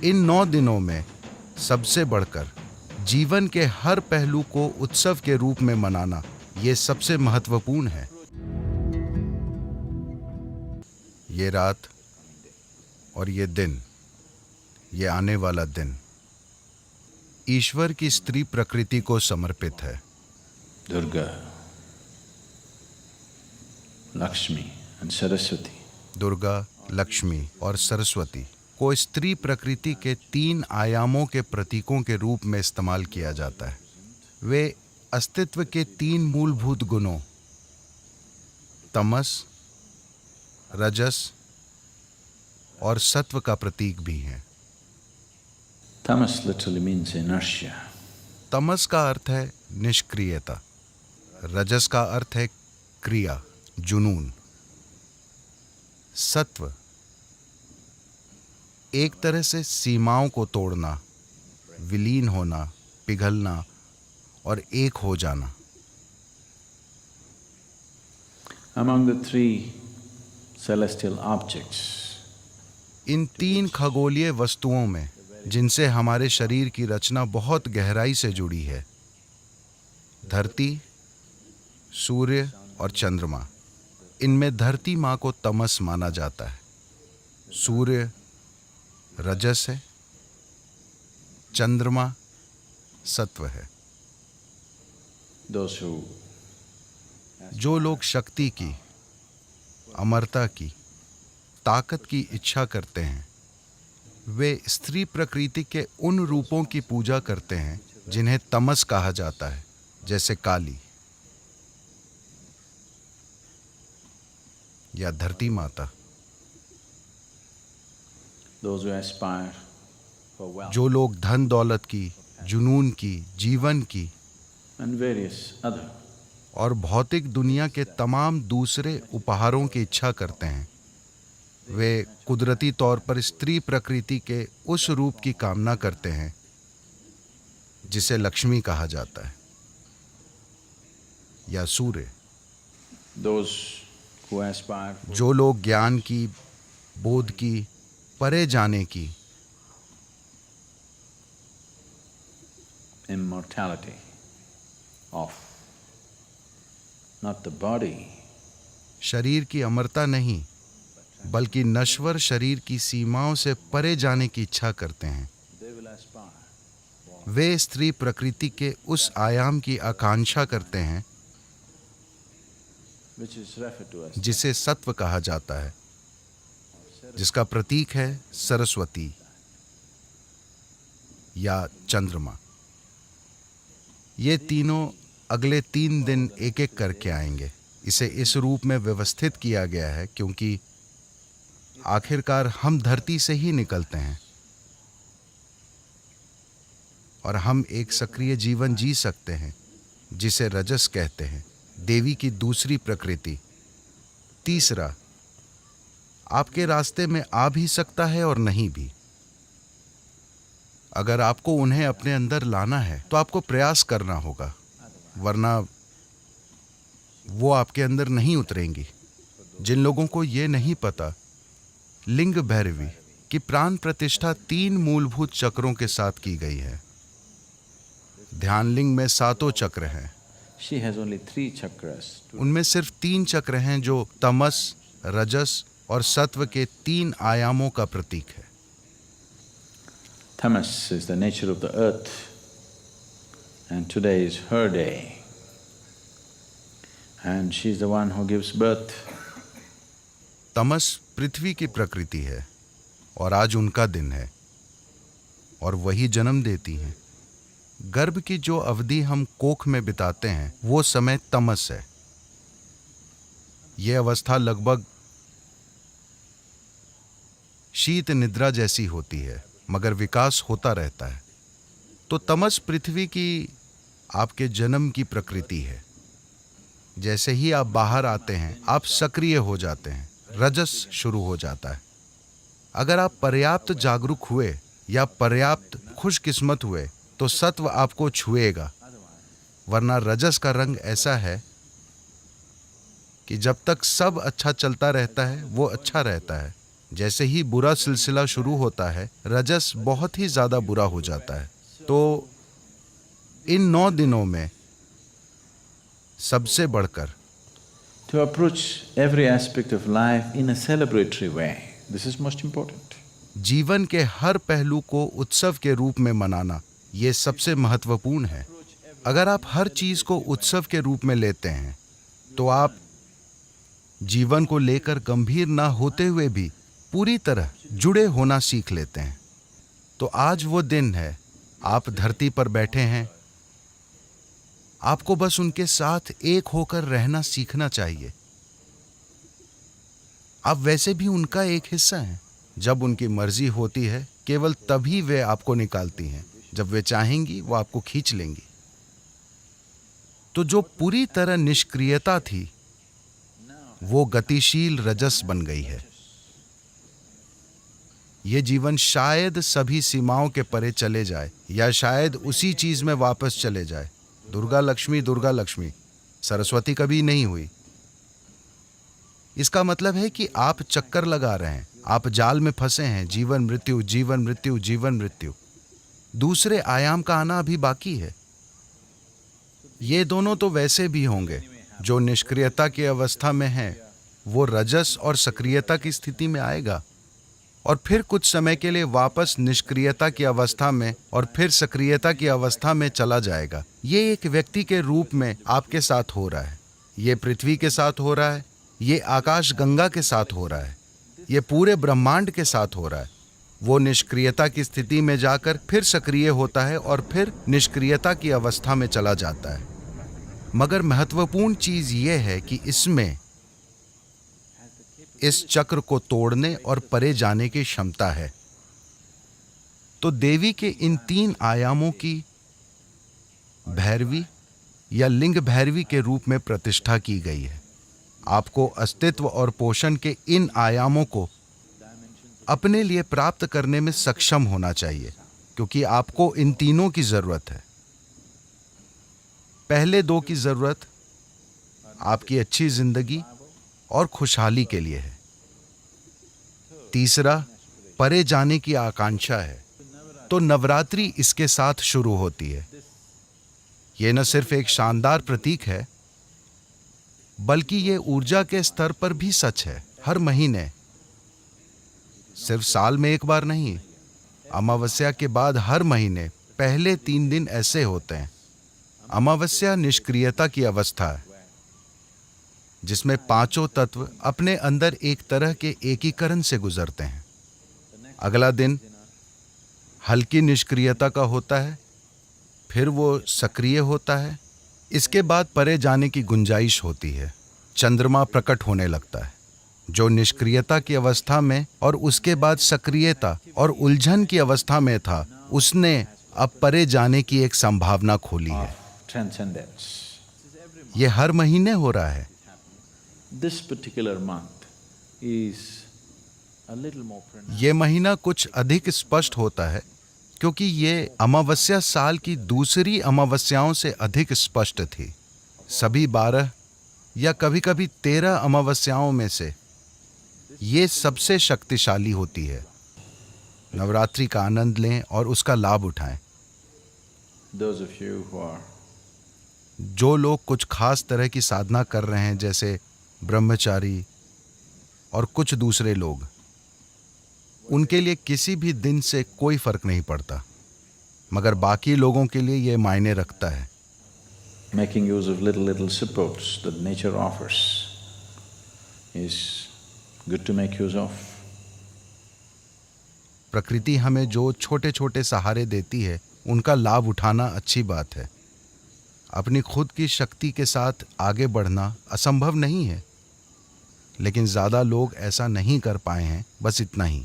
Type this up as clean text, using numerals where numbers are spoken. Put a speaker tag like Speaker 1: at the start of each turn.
Speaker 1: इन 9 दिनों में सबसे बढ़कर जीवन के हर पहलू को उत्सव के रूप में मनाना ये सबसे महत्वपूर्ण है। ये रात और ये दिन, ये आने वाला दिन ईश्वर की स्त्री प्रकृति को समर्पित है।
Speaker 2: Durga, Lakshmi and Saraswati.
Speaker 1: Durga, Lakshmi और सरस्वती को स्त्री प्रकृति के 3 आयामों के प्रतीकों के रूप में इस्तेमाल किया जाता है। वे अस्तित्व के 3 मूलभूत गुणों तमस, रजस और सत्व का प्रतीक भी हैं।
Speaker 2: Tamas literally means inertia.
Speaker 1: तमस का अर्थ है निष्क्रियता, रजस का अर्थ है क्रिया, जुनून। सत्व एक तरह से सीमाओं को तोड़ना, विलीन होना, पिघलना और एक हो जाना।
Speaker 2: Among the 3 celestial objects,
Speaker 1: इन 3 खगोलीय वस्तुओं में जिनसे हमारे शरीर की रचना बहुत गहराई से जुड़ी है, धरती, सूर्य और चंद्रमा, इनमें धरती माँ को तमस माना जाता है, सूर्य रजस है, चंद्रमा सत्व है।
Speaker 2: those who
Speaker 1: जो लोग शक्ति की, अमरता की, ताकत की इच्छा करते हैं, वे स्त्री प्रकृति के उन रूपों की पूजा करते हैं जिन्हें तमस कहा जाता है, जैसे काली या धरती माता।
Speaker 2: those who aspire for wealth
Speaker 1: जो लोग धन दौलत की, जुनून की, जीवन की
Speaker 2: and various other
Speaker 1: और भौतिक दुनिया के तमाम दूसरे उपहारों की इच्छा करते हैं, वे कुदरती तौर पर स्त्री प्रकृति के उस रूप की कामना करते हैं जिसे लक्ष्मी कहा जाता है या सूर्य।
Speaker 2: those who aspire for
Speaker 1: जो लोग ज्ञान की, बोध की, परे जाने की,
Speaker 2: immortality of not the body
Speaker 1: शरीर की अमरता नहीं बल्कि नश्वर शरीर की सीमाओं से परे जाने की इच्छा करते हैं,
Speaker 2: they will aspire
Speaker 1: वे स्त्री प्रकृति के उस आयाम की आकांक्षा करते हैं
Speaker 2: which is referred to as
Speaker 1: जिसे सत्व कहा जाता है, जिसका प्रतीक है सरस्वती या चंद्रमा। ये तीनों अगले 3 दिन एक एक करके आएंगे। इसे इस रूप में व्यवस्थित किया गया है क्योंकि आखिरकार हम धरती से ही निकलते हैं और हम एक सक्रिय जीवन जी सकते हैं जिसे रजस कहते हैं, देवी की दूसरी प्रकृति। तीसरा, आपके रास्ते में आ भी सकता है और नहीं भी। अगर आपको उन्हें अपने अंदर लाना है तो आपको प्रयास करना होगा, वरना वो आपके अंदर नहीं उतरेंगी। जिन लोगों को ये नहीं पता, लिंग भैरवी की प्राण प्रतिष्ठा 3 मूलभूत चक्रों के साथ की गई है। ध्यान लिंग में 7 चक्र हैं,
Speaker 2: she has only 3 chakras
Speaker 1: उनमें सिर्फ 3 चक्र हैं जो तमस, रजस और सत्व के 3 आयामों का प्रतीक है।
Speaker 2: Tamas is the nature of the earth and today is her day and she is the one who gives birth.
Speaker 1: तमस पृथ्वी की प्रकृति है और आज उनका दिन है और वही जन्म देती हैं। गर्भ की जो अवधि हम कोख में बिताते हैं वो समय तमस है। ये अवस्था लगभग शीत निद्रा जैसी होती है मगर विकास होता रहता है। तो तमस पृथ्वी की आपके जन्म की प्रकृति है। जैसे ही आप बाहर आते हैं आप सक्रिय हो जाते हैं, रजस शुरू हो जाता है। अगर आप पर्याप्त जागरूक हुए या पर्याप्त खुशकिस्मत हुए तो सत्व आपको छुएगा, वरना रजस का रंग ऐसा है कि जब तक सब अच्छा चलता रहता है वो अच्छा रहता है, जैसे ही बुरा सिलसिला शुरू होता है, रजस बहुत ही ज़्यादा बुरा हो जाता है। तो इन 9 दिनों में सबसे बढ़कर
Speaker 2: to approach every aspect of life in a celebratory way. This is most important.
Speaker 1: जीवन के हर पहलू को उत्सव के रूप में मनाना, ये सबसे महत्वपूर्ण है। अगर आप हर चीज़ को उत्सव के रूप में लेते हैं तो आप जीवन को लेकर गंभीर ना होते हुए भी पूरी तरह जुड़े होना सीख लेते हैं। तो आज वो दिन है, आप धरती पर बैठे हैं, आपको बस उनके साथ एक होकर रहना सीखना चाहिए। आप वैसे भी उनका एक हिस्सा हैं। जब उनकी मर्जी होती है, केवल तभी वे आपको निकालती हैं। जब वे चाहेंगी, वो आपको खींच लेंगी। तो जो पूरी तरह निष्क्रियता थी, वो गतिशील रजस बन गई है। ये जीवन शायद सभी सीमाओं के परे चले जाए, या शायद उसी चीज में वापस चले जाए। दुर्गा लक्ष्मी, सरस्वती कभी नहीं हुई। इसका मतलब है कि आप चक्कर लगा रहे हैं, आप जाल में फंसे हैं, जीवन मृत्यु। दूसरे आयाम का आना अभी बाकी है। ये दोनों तो वैसे भी होंगे। जो निष्क्रियता की अवस्था में है, वो रजस और सक्रियता की स्थिति में आएगा, और फिर कुछ समय के लिए वापस निष्क्रियता की अवस्था में और फिर सक्रियता की अवस्था में चला जाएगा। ये एक व्यक्ति के रूप में आपके साथ हो रहा है, ये पृथ्वी के साथ हो रहा है, ये आकाश गंगा के साथ हो रहा है, ये पूरे ब्रह्मांड के साथ हो रहा है। वो निष्क्रियता की स्थिति में जाकर फिर सक्रिय होता है और फिर निष्क्रियता की अवस्था में चला जाता है। मगर महत्वपूर्ण चीज ये है कि इसमें इस चक्र को तोड़ने और परे जाने की क्षमता है। तो देवी के इन 3 आयामों की भैरवी या लिंग भैरवी के रूप में प्रतिष्ठा की गई है। आपको अस्तित्व और पोषण के इन आयामों को अपने लिए प्राप्त करने में सक्षम होना चाहिए, क्योंकि आपको इन तीनों की जरूरत है। पहले 2 की जरूरत आपकी अच्छी जिंदगी और खुशहाली के लिए है। तीसरा परे जाने की आकांक्षा है। तो नवरात्रि इसके साथ शुरू होती है। यह न सिर्फ एक शानदार प्रतीक है, बल्कि ये ऊर्जा के स्तर पर भी सच है। हर महीने, सिर्फ साल में एक बार नहीं, अमावस्या के बाद हर महीने पहले 3 दिन ऐसे होते हैं। अमावस्या निष्क्रियता की अवस्था है, जिसमें 5 तत्व अपने अंदर एक तरह के एकीकरण से गुजरते हैं। अगला दिन हल्की निष्क्रियता का होता है, फिर वो सक्रिय होता है। इसके बाद परे जाने की गुंजाइश होती है। चंद्रमा प्रकट होने लगता है, जो निष्क्रियता की अवस्था में और उसके बाद सक्रियता और उलझन की अवस्था में था, उसने अब परे जाने की एक संभावना खोली है।
Speaker 2: Transcendence.
Speaker 1: ये हर महीने हो रहा है।
Speaker 2: This particular month is a little more pronounced.
Speaker 1: ये महीना कुछ अधिक स्पष्ट होता है, क्योंकि ये अमावस्या साल की दूसरी अमावस्याओं से अधिक स्पष्ट थी। सभी 12 या कभी-कभी 13 अमावस्याओं में से ये सबसे शक्तिशाली होती है। नवरात्रि का आनंद लें और उसका लाभ उठाएं।
Speaker 2: Those of you who are
Speaker 1: जो लोग कुछ खास तरह की साधना कर रहे हैं, जैसे ब्रह्मचारी और कुछ दूसरे लोग, उनके लिए किसी भी दिन से कोई फर्क नहीं पड़ता, मगर बाकी लोगों के लिए ये मायने रखता है।
Speaker 2: making use of little supports that nature offers is good to make use of.
Speaker 1: प्रकृति हमें जो छोटे छोटे सहारे देती है, उनका लाभ उठाना अच्छी बात है। अपनी खुद की शक्ति के साथ आगे बढ़ना असंभव नहीं है, लेकिन ज़्यादा लोग ऐसा नहीं कर पाए हैं, बस इतना ही।